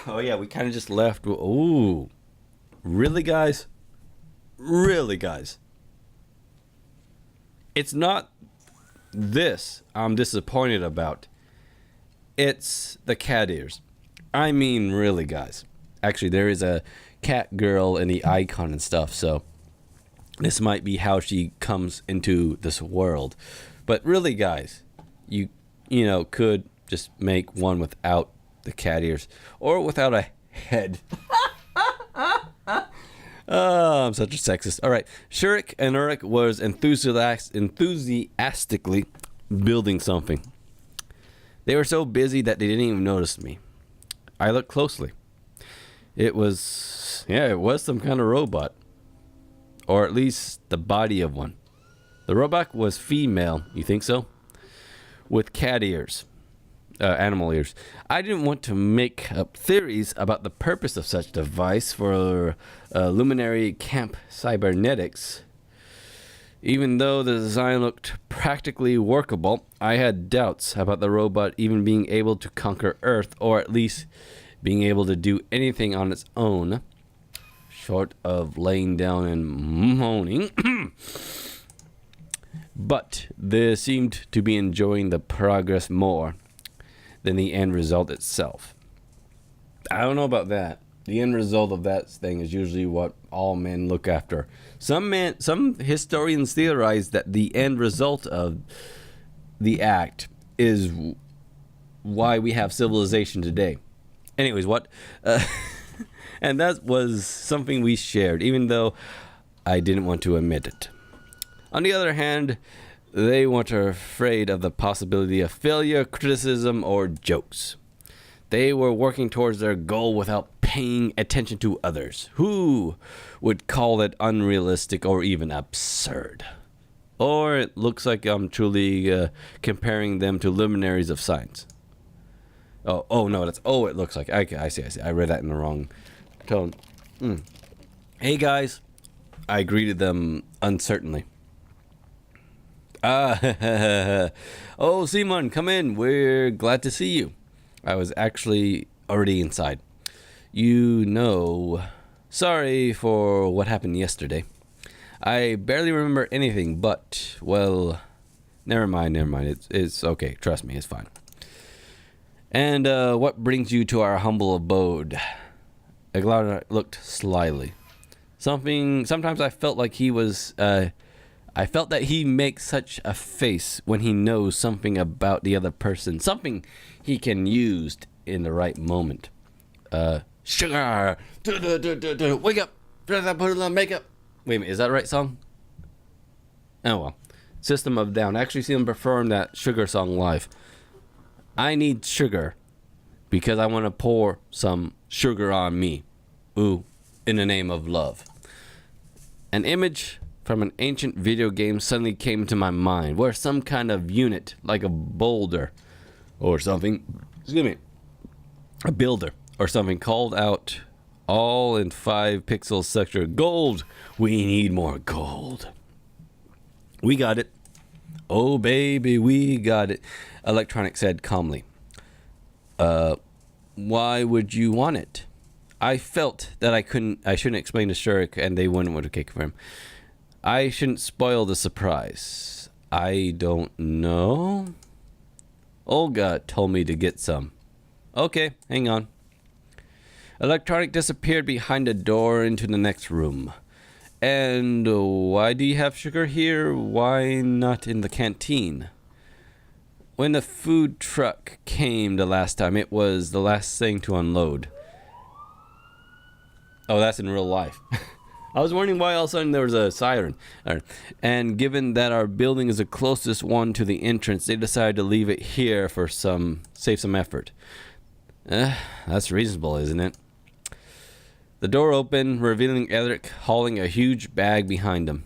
Oh yeah, we kind of just left. Ooh, really, guys? Really, guys? It's not this I'm disappointed about. It's the cat ears. I mean, really, guys. Actually, there is a cat girl in the icon and stuff, so this might be how she comes into this world. But really, guys, you could just make one without the cat ears or without a head. Oh, I'm such a sexist. All right. Shurik and Uruk was enthusiastically building something. They were so busy that they didn't even notice me. I looked closely. It was some kind of robot. Or at least the body of one. The robot was female, you think so? With cat ears. Animal ears. I didn't want to make up theories about the purpose of such device for Luminary Camp Cybernetics. Even though the design looked practically workable, I had doubts about the robot even being able to conquer Earth, or at least being able to do anything on its own, short of laying down and moaning. But they seemed to be enjoying the progress more than the end result itself. I don't know about that. The end result of that thing is usually what all men look after. Some historians theorize that the end result of the act is why we have civilization today. Anyways, what? And that was something we shared, even though I didn't want to admit it. On the other hand, they weren't afraid of the possibility of failure, criticism, or jokes. They were working towards their goal without paying attention to others. Who would call it unrealistic or even absurd? Or it looks like I'm truly comparing them to luminaries of science. Oh no, it looks like. I see. I read that in the wrong tone. Hey guys, I greeted them uncertainly. Oh, Simon, come in. We're glad to see you. I was actually already inside. Sorry for what happened yesterday. I barely remember anything, but, well, never mind. It's okay. Trust me, it's fine. And what brings you to our humble abode? Aglada looked slyly. Sometimes I felt like I felt that he makes such a face when he knows something about the other person, something he can use in the right moment. Sugar, wake up, put on makeup. Wait a minute, is that the right song? Oh well. System of a Down. I actually see him perform that Sugar song live. I need sugar because I want to pour some sugar on me. Ooh, in the name of love. An image from an ancient video game suddenly came to my mind, where some kind of unit, like a boulder or something, a builder or something, called out all in 5 pixel sector, gold, we need more gold. We got it. Oh baby, we got it. Electronic said calmly. Why would you want it? I felt that I shouldn't explain to Shurik and they wouldn't want to kick for him. I shouldn't spoil the surprise. I don't know. Olga told me to get some. Okay, hang on. Electronic disappeared behind a door into the next room. And why do you have sugar here? Why not in the canteen? When the food truck came the last time, it was the last thing to unload. Oh, that's in real life. I was wondering why all of a sudden there was a siren. And given that our building is the closest one to the entrance, they decided to leave it here for save some effort. That's reasonable, isn't it? The door opened, revealing Edric hauling a huge bag behind him.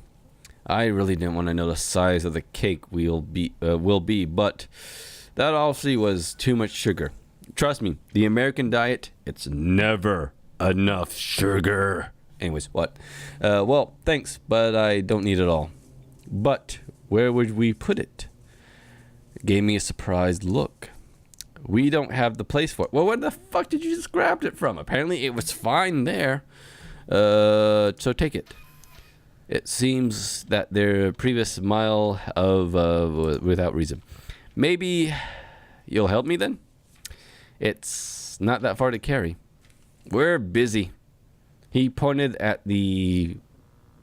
I really didn't want to know the size of the cake will be, but that obviously was too much sugar. Trust me, the American diet, it's never enough sugar. Anyways, what? Well, thanks, but I don't need it all. But where would we put it? It gave me a surprised look. We don't have the place for it. Well, where the fuck did you just grab it from? Apparently it was fine there. So take it. It seems that their previous smile of without reason. Maybe you'll help me then? It's not that far to carry. We're busy. He pointed at the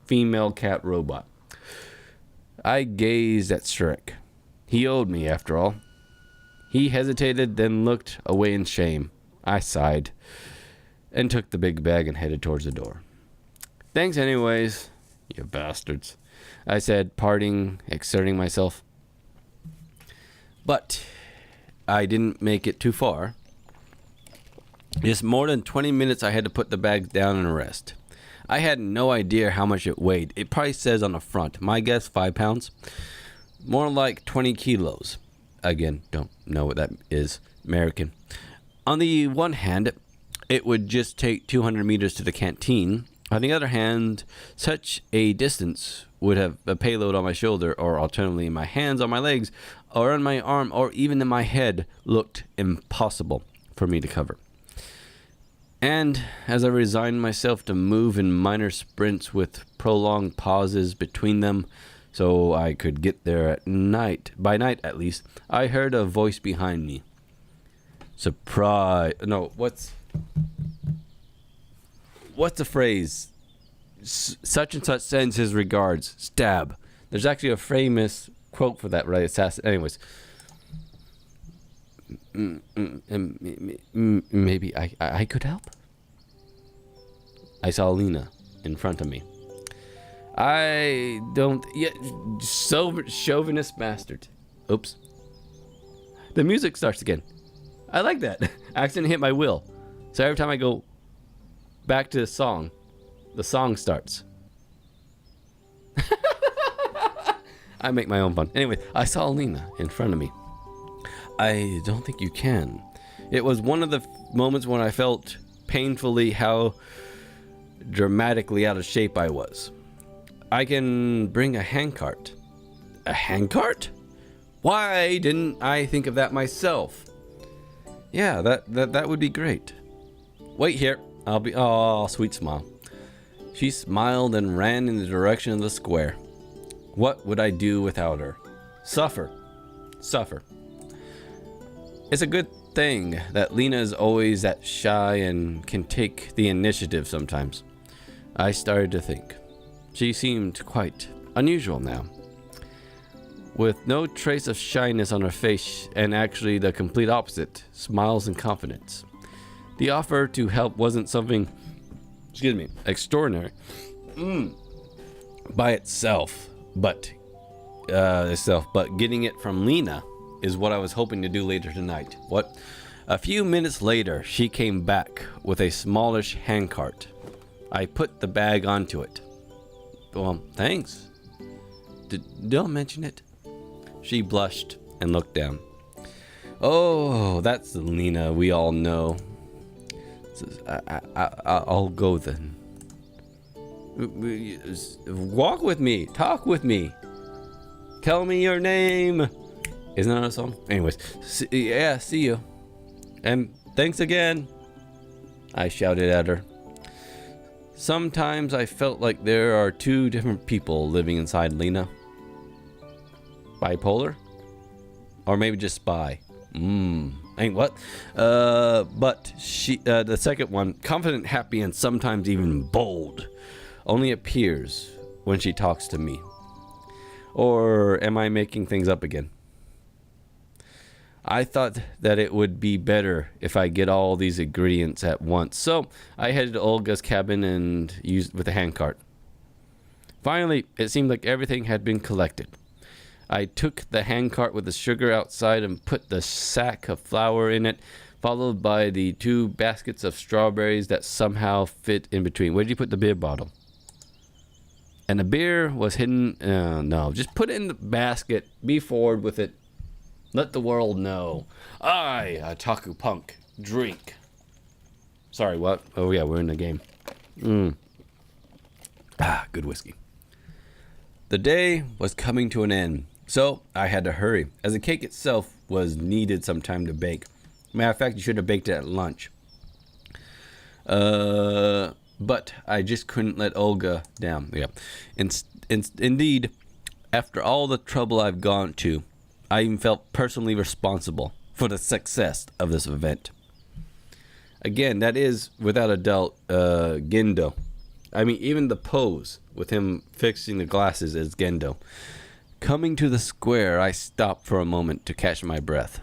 female cat robot. I gazed at Shrek. He owed me, after all. He hesitated, then looked away in shame. I sighed and took the big bag and headed towards the door. Thanks anyways, you bastards, I said, parting, exerting myself. But I didn't make it too far. Just more than 20 minutes I had to put the bag down and rest. I had no idea how much it weighed. It probably says on the front. My guess, 5 pounds. More like 20 kilos. Again, don't know what that is. American. On the one hand, it would just take 200 meters to the canteen. On the other hand, such a distance would have a payload on my shoulder, or alternatively in my hands, on my legs, or on my arm, or even in my head, looked impossible for me to cover. And as I resigned myself to move in minor sprints with prolonged pauses between them, so I could get there at night, by night at least, I heard a voice behind me. Surprise. No, what's the phrase? Such and such sends his regards. Stab. There's actually a famous quote for that, right? Assassin. Anyways. Maybe I could help. I saw Lena in front of me. I don't. Yeah, so chauvinist bastard. Oops. The music starts again. I like that. Accident hit my will. So every time I go back to the song starts. I make my own fun. Anyway, I saw Lena in front of me. I don't think you can. It was one of the moments when I felt painfully how dramatically out of shape I was. I can bring a handcart. A handcart? Why didn't I think of that myself? Yeah, that would be great. Wait here. I'll be... Oh, sweet smile. She smiled and ran in the direction of the square. What would I do without her? Suffer. It's a good thing that Lena is always that shy and can take the initiative sometimes. I started to think. She seemed quite unusual now. With no trace of shyness on her face, and actually the complete opposite, smiles and confidence. The offer to help wasn't something, extraordinary by itself, but getting it from Lena is what I was hoping to do later tonight. A few minutes later, she came back with a smallish handcart. I put the bag onto it. Well, thanks. Don't mention it. She blushed and looked down. Oh, that's the Lena we all know. I'll go then. Walk with me. Talk with me. Tell me your name. Isn't that a song? Anyways, see you. And thanks again. I shouted at her. Sometimes I felt like there are two different people living inside Lena. Bipolar? Or maybe just spy. Ain't what? But she, the second one, confident, happy, and sometimes even bold, only appears when she talks to me. Or am I making things up again? I thought that it would be better if I get all these ingredients at once, so I headed to Olga's cabin and used with a handcart. Finally, it seemed like everything had been collected. I took the handcart with the sugar outside and put the sack of flour in it, followed by the 2 baskets of strawberries that somehow fit in between. Where did you put the beer bottle? And the beer was hidden. No, just put it in the basket. Be forward with it. Let the world know. I, a Taku Punk, drink. Sorry, what? Oh yeah, we're in the game. Good whiskey. The day was coming to an end, so I had to hurry, as the cake itself was needed some time to bake. Matter of fact, you should have baked it at lunch. But I just couldn't let Olga down. Yeah. Indeed, after all the trouble I've gone to, I even felt personally responsible for the success of this event. Again, that is, without a doubt, Gendo. I mean, even the pose with him fixing the glasses is Gendo. Coming to the square, I stopped for a moment to catch my breath.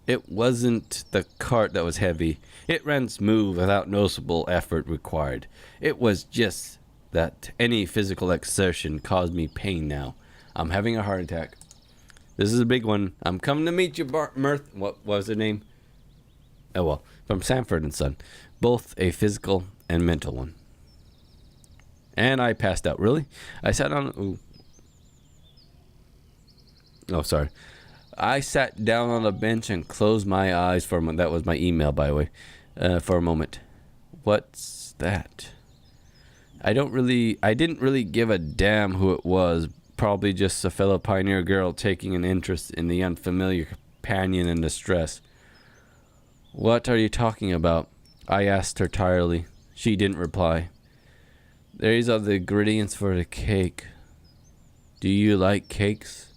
It wasn't the cart that was heavy. It ran smooth without noticeable effort required. It was just that any physical exertion caused me pain now. I'm having a heart attack. This is a big one. I'm coming to meet you, Mirth. What was her name? Oh, well, from Sanford and Son. Both a physical and mental one. And I passed out. Really? I sat on... Ooh. Oh, sorry. I sat down on a bench and closed my eyes for a moment. That was my email, by the way. For a moment. What's that? I didn't really give a damn who it was. Probably just a fellow pioneer girl taking an interest in the unfamiliar companion in distress. What are you talking about? I asked her tiredly. She didn't reply. These are the ingredients for the cake. Do you like cakes?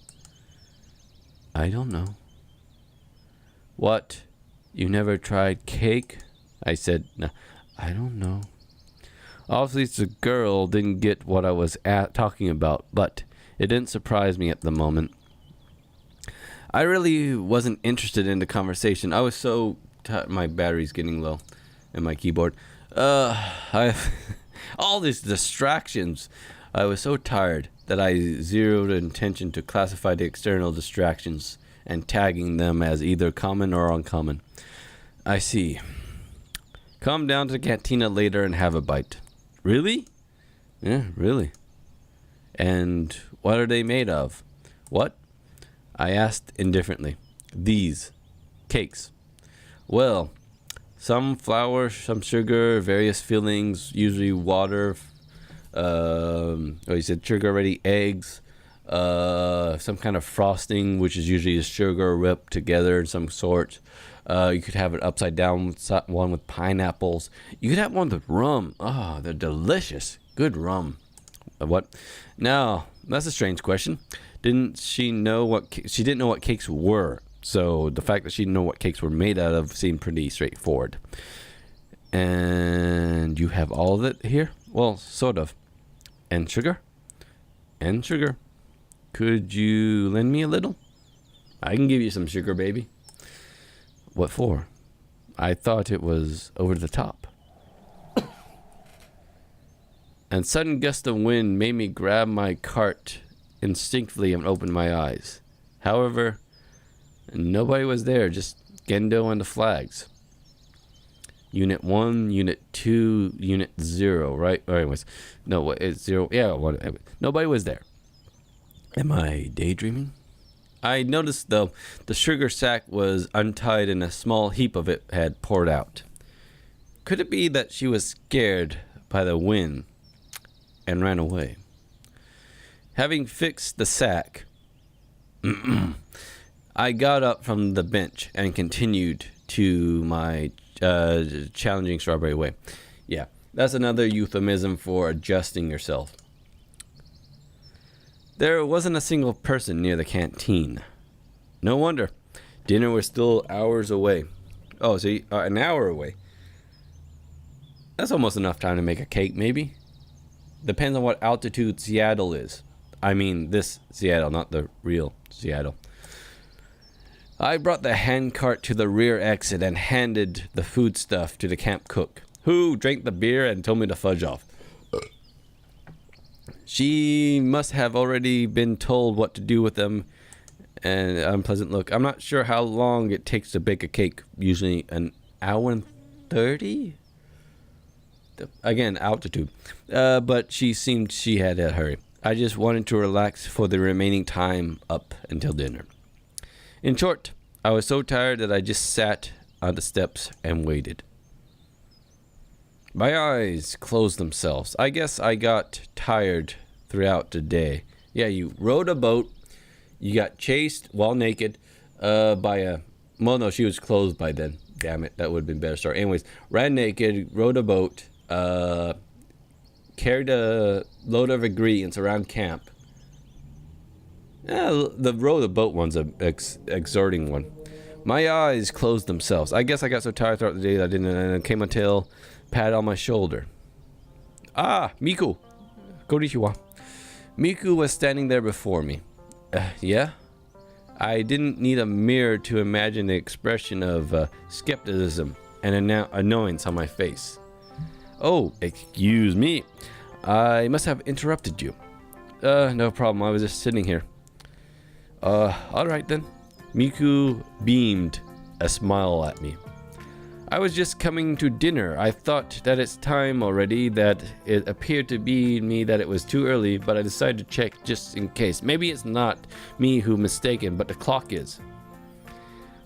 I don't know. What? You never tried cake? I said, no, I don't know. Obviously, the girl didn't get what I was talking about, but it didn't surprise me at the moment. I really wasn't interested in the conversation. I was so my battery's getting low in my keyboard. All these distractions. I was so tired that I zeroed intention to classify the external distractions and tagging them as either common or uncommon. I see. Come down to the cantina later and have a bite. Really? Yeah, really. And what are they made of? What? I asked indifferently. These. Cakes. Well, some flour, some sugar, various fillings, usually water. You said sugar-ready eggs. Some kind of frosting, which is usually just sugar whipped together in some sort. You could have it upside down, one with pineapples. You could have one with rum. Oh, they're delicious. Good rum. What? Now, that's a strange question. She didn't know what cakes were. So the fact that she didn't know what cakes were made out of seemed pretty straightforward. And you have all of it here? Well, sort of. And sugar? And sugar. Could you lend me a little? I can give you some sugar, baby. What for? I thought it was over the top. And sudden gust of wind made me grab my cart instinctively and open my eyes. However, nobody was there, just Gendo and the flags. Unit 1, Unit 2, Unit 0, right? Or anyways, no, it's 0. Yeah, nobody was there. Am I daydreaming? I noticed, though, the sugar sack was untied and a small heap of it had poured out. Could it be that she was scared by the wind and ran away? Having fixed the sack, I got up from the bench and continued to my challenging strawberry way. Yeah, that's another euphemism for adjusting yourself. There wasn't a single person near the canteen. No wonder. Dinner was still hours away. Oh, so an hour away. That's almost enough time to make a cake, maybe. Depends on what altitude Seattle is. I mean, this Seattle, not the real Seattle. I brought the hand cart to the rear exit and handed the foodstuff to the camp cook, who drank the beer and told me to fudge off. She must have already been told what to do with them. And unpleasant look. I'm not sure how long it takes to bake a cake. Usually an hour and 30? Again, altitude. But she seemed she had a hurry. I just wanted to relax for the remaining time up until dinner. In short, I was so tired that I just sat on the steps and waited. My eyes closed themselves. I guess I got tired throughout the day. Yeah, you rowed a boat. You got chased while naked by a Well, no, she was closed by then. Damn it, that would have been better story. Anyways, ran naked, rode a boat, carried a load of ingredients around camp. The row of the boat one's a exhorting one. My eyes closed themselves. I guess I got so tired throughout the day that I didn't, and it came a tail pat on my shoulder. Ah, Miku. Konnichiwa. Miku was standing there before me. Yeah? I didn't need a mirror to imagine the expression of skepticism and annoyance on my face. Oh, excuse me. I must have interrupted you. No problem. I was just sitting here. Alright then. Miku beamed a smile at me. I was just coming to dinner. I thought that it's time already, that it appeared to be me that it was too early, but I decided to check just in case. Maybe it's not me who mistaken, but the clock is.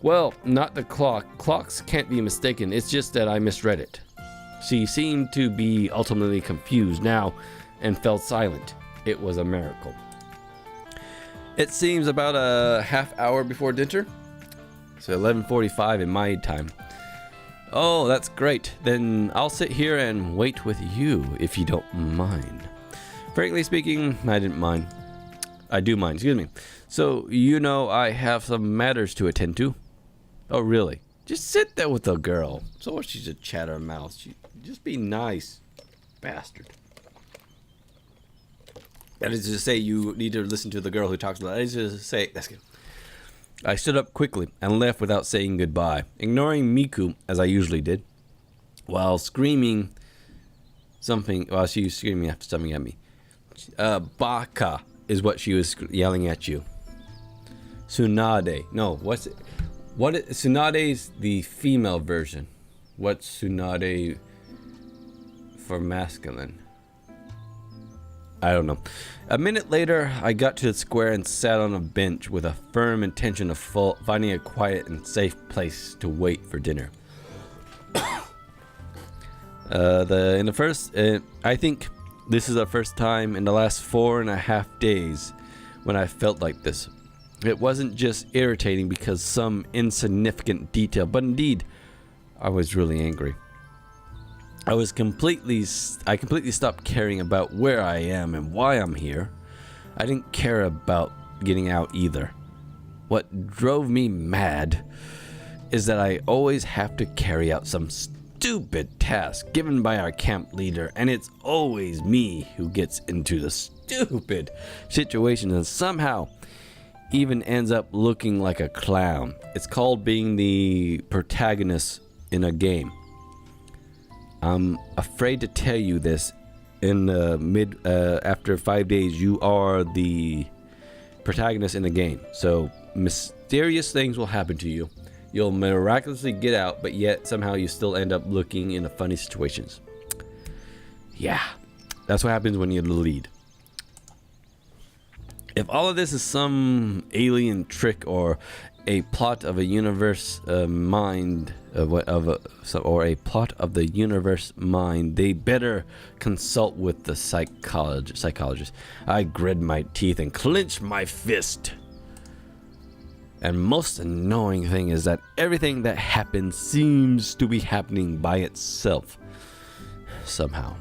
Well, not the clock. Clocks can't be mistaken. It's just that I misread it. She seemed to be ultimately confused now and fell silent. It was a miracle. It seems about a half hour before dinner. So 11:45 in my time. Oh, that's great. Then I'll sit here and wait with you, if you don't mind. Frankly speaking, I didn't mind. I do mind, excuse me. So, I have some matters to attend to. Oh, really? Just sit there with the girl. So she's a chattermouth. Just be nice. Bastard. That is to say, you need to listen to the girl who talks about it. That is to say, that's good. I stood up quickly and left without saying goodbye, ignoring Miku as I usually did, while screaming something. While she was screaming something at me. Baka is what she was yelling at you. Tsunade. No, what's it? Tsunade's the female version. What's Tsunade for masculine? I don't know. A minute later, I got to the square and sat on a bench with a firm intention of finding a quiet and safe place to wait for dinner. I think this is the first time in the last 4.5 days when I felt like this. It wasn't just irritating because some insignificant detail, but indeed, I was really angry. I completely stopped caring about where I am and why I'm here. I didn't care about getting out either. What drove me mad is that I always have to carry out some stupid task given by our camp leader, and it's always me who gets into the stupid situation and somehow even ends up looking like a clown. It's called being the protagonist in a game. I'm afraid to tell you this. After 5 days, you are the protagonist in the game. So mysterious things will happen to you. You'll miraculously get out, but yet somehow you still end up looking in funny situations. Yeah, that's what happens when you're the lead. If all of this is some alien trick or a plot of a universe mind, or a plot of the universe mind, they better consult with the psychologist. I grit my teeth and clench my fist. And most annoying thing is that everything that happens seems to be happening by itself somehow.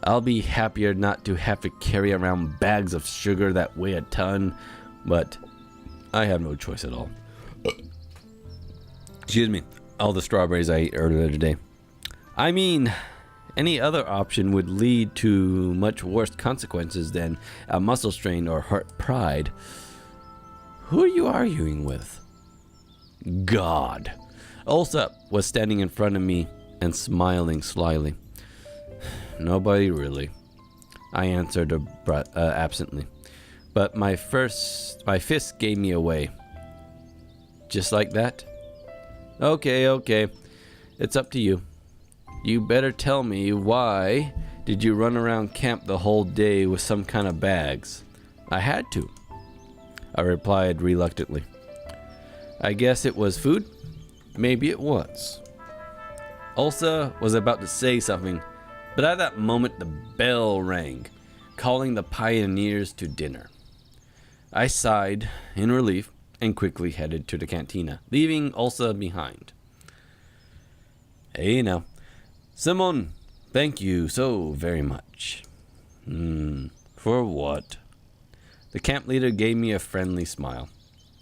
I'll be happier not to have to carry around bags of sugar that weigh a ton, but I have no choice at all. Excuse me, all the strawberries I ate earlier today. I mean, any other option would lead to much worse consequences than a muscle strain or heart pride. Who are you arguing with? God. Ulsup was standing in front of me and smiling slyly. Nobody really, I answered absently. But my fist gave me away. Just like that? Okay. It's up to you. You better tell me, why did you run around camp the whole day with some kind of bags? I had to, I replied reluctantly. I guess it was food? Maybe it was. Ulsa was about to say something, but at that moment the bell rang, calling the pioneers to dinner. I sighed in relief and quickly headed to the cantina, leaving Ulsa behind. Hey now. Simon, thank you so very much. For what? The camp leader gave me a friendly smile.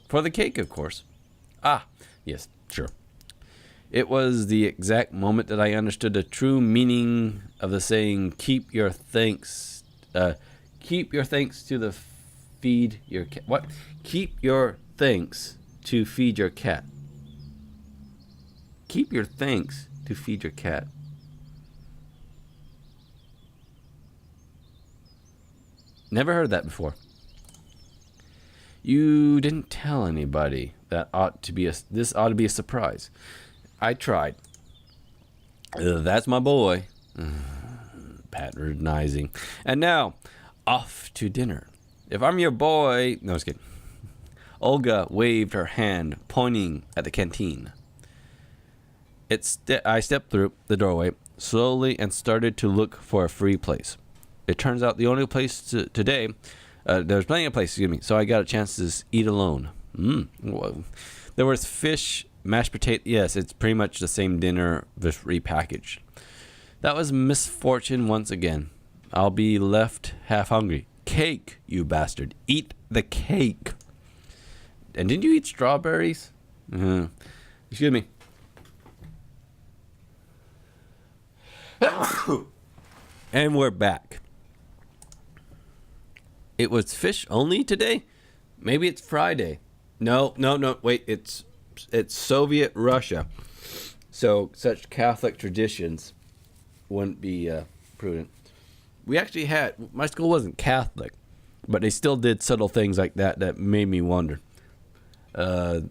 For the cake, of course. Ah, yes, sure. It was the exact moment that I understood the true meaning of the saying, keep your thanks to the feed your cat. What? Keep your thanks to feed your cat. Keep your thanks to feed your cat. Never heard that before. You didn't tell anybody. This ought to be a surprise. I tried. That's my boy. Patronizing. And now, off to dinner. If I'm your boy... No, I was kidding. Olga waved her hand, pointing at the canteen. I stepped through the doorway slowly and started to look for a free place. It turns out the only place today... there's plenty of places, so I got a chance to eat alone. There was fish, mashed potato. Yes, it's pretty much the same dinner, just repackaged. That was misfortune once again. I'll be left half hungry. Cake, you bastard. Eat the cake. And didn't you eat strawberries? Excuse me. And we're back. It was fish only today? Maybe it's Friday. No, wait, it's Soviet Russia. So such Catholic traditions wouldn't be prudent. We actually my school wasn't Catholic, but they still did subtle things like that made me wonder. I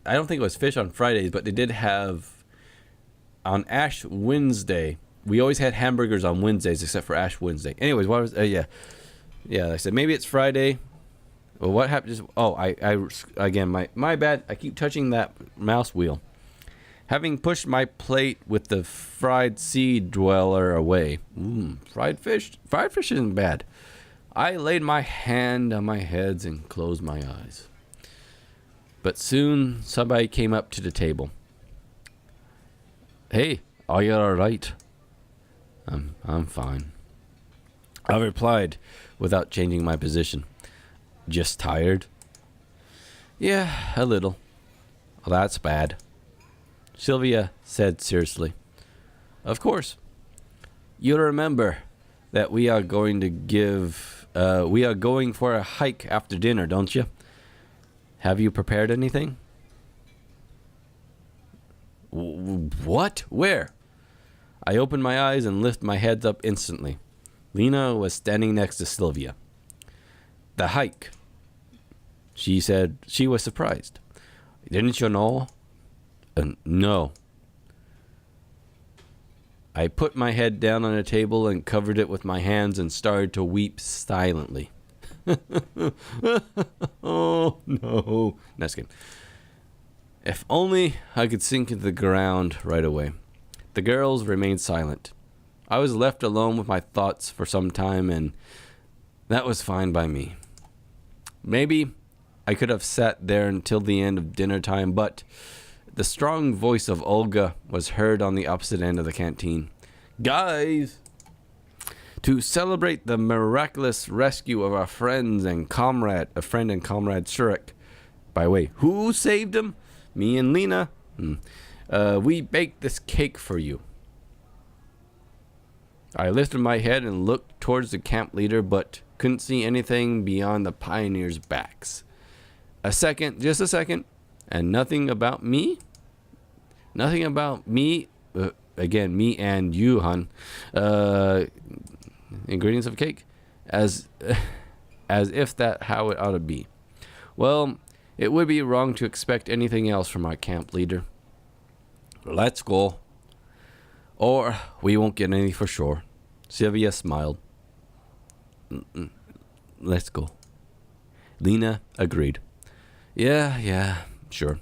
don't think it was fish on Fridays, but they did have, on Ash Wednesday, we always had hamburgers on Wednesdays except for Ash Wednesday. Anyways, what was, yeah, like I said, maybe it's Friday. Well, what happened? Again, my bad. I keep touching that mouse wheel. Having pushed my plate with the fried sea dweller away. Fried fish isn't bad. I laid my hand on my head and closed my eyes. But soon somebody came up to the table. Hey, are you all right? I'm fine. I replied without changing my position. Just tired? Yeah, a little. Well, that's bad. Sylvia said seriously. Of course. You'll remember that we are going for a hike after dinner, don't you? Have you prepared anything? What? Where? I opened my eyes and lifted my head up instantly. Lena was standing next to Sylvia. The hike. She said she was surprised. Didn't you know? No. I put my head down on a table and covered it with my hands and started to weep silently. Oh, no. That's good. If only I could sink into the ground right away. The girls remained silent. I was left alone with my thoughts for some time, and that was fine by me. Maybe I could have sat there until the end of dinner time, but the strong voice of Olga was heard on the opposite end of the canteen. Guys! To celebrate the miraculous rescue of our friend and comrade Shurik. By the way, who saved him? Me and Lena. We baked this cake for you. I lifted my head and looked towards the camp leader, but couldn't see anything beyond the pioneers' backs. Just a second, and nothing about me? Nothing about me? Again, me and you, hon. Ingredients of cake? As if that how it ought to be. Well, it would be wrong to expect anything else from our camp leader. Let's go. Or we won't get any for sure. Sylvia smiled. Let's go. Lena agreed. Yeah, sure.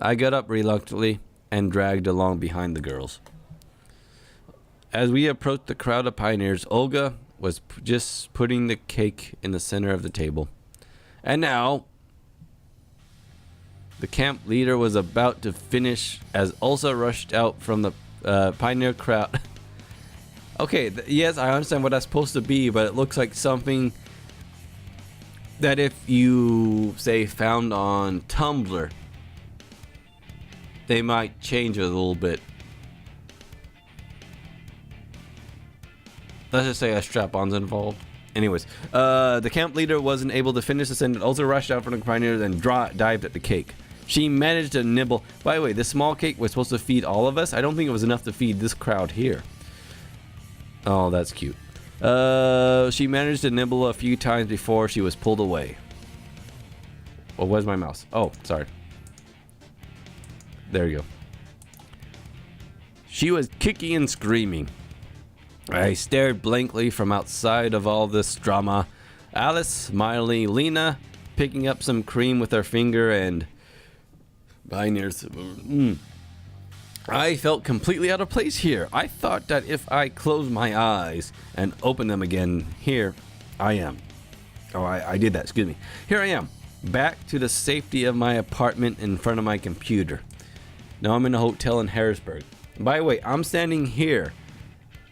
I got up reluctantly and dragged along behind the girls. As we approached the crowd of pioneers, Olga was just putting the cake in the center of the table. And now, The camp leader was about to finish as Ulsa rushed out from the pioneer crowd. Okay, yes, I understand what that's supposed to be, but it looks like something that if you, say, found on Tumblr, they might change it a little bit. Let's just say a strap-on's involved. Anyways, the camp leader wasn't able to finish the sentence. Also rushed out from the pioneers and dived at the cake. She managed to nibble. By the way, this small cake was supposed to feed all of us. I don't think it was enough to feed this crowd here. Oh, that's cute. She managed to nibble a few times before she was pulled away. Well, where's my mouse? Oh, sorry. There you go. She was kicking and screaming. I stared blankly from outside of all this drama. Alice, smiling, Lena, picking up some cream with her finger, and Pioneers. I felt completely out of place here. I thought that if I closed my eyes and opened them again, here I am. Oh, I did that, excuse me. Here I am, back to the safety of my apartment in front of my computer. Now I'm in a hotel in Harrisburg. By the way, I'm standing here.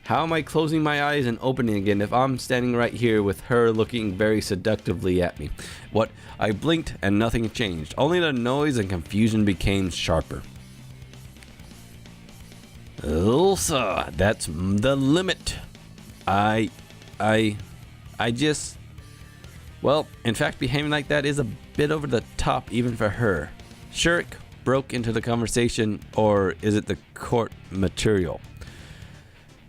How am I closing my eyes and opening again if I'm standing right here with her looking very seductively at me? What? I blinked and nothing changed. Only the noise and confusion became sharper. Ulsa, that's the limit. I just... Well, in fact, behaving like that is a bit over the top even for her. Shirk broke into the conversation, or is it the court material?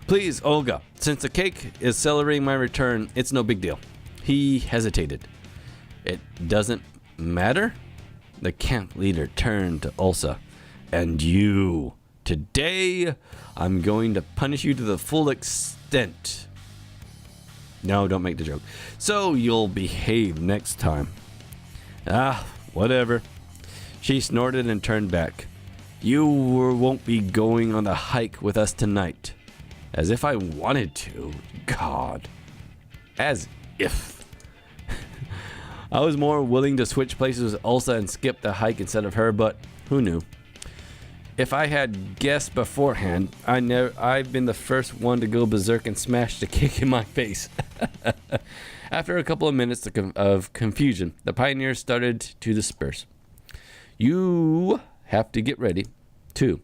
Please, Olga, since the cake is celebrating my return, it's no big deal. He hesitated. It doesn't matter? The camp leader turned to Ulsa. And you, today, I'm going to punish you to the full extent. No, don't make the joke. So you'll behave next time. Ah, whatever. She snorted and turned back. You won't be going on the hike with us tonight. As if I wanted to. God. As if. I was more willing to switch places with Ulsa and skip the hike instead of her, but who knew? If I had guessed beforehand, I've been the first one to go berserk and smash the cake in my face. After a couple of minutes of confusion, the pioneers started to disperse. You have to get ready, too.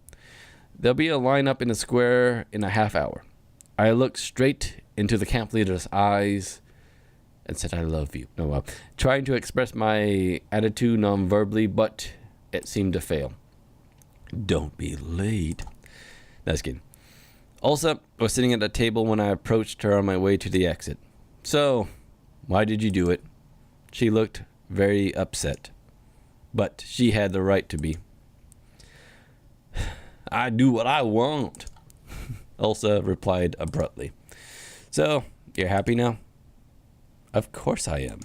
There'll be a lineup in the square in a half hour. I looked straight into the camp leader's eyes and said, I love you. Trying to express my attitude non-verbally, but it seemed to fail. Don't be late. That's kidding. Ulsa was sitting at the table when I approached her on my way to the exit. So, why did you do it? She looked very upset, but she had the right to be. I do what I want, Ulsa replied abruptly. So, you're happy now? Of course I am.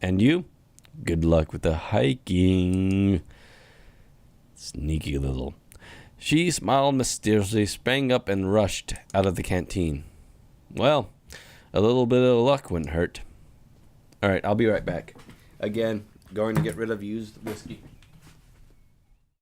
And you? Good luck with the hiking. Sneaky little. She smiled mysteriously, sprang up and rushed out of the canteen. Well, a little bit of luck wouldn't hurt. All right, I'll be right back. Again, going to get rid of used whiskey.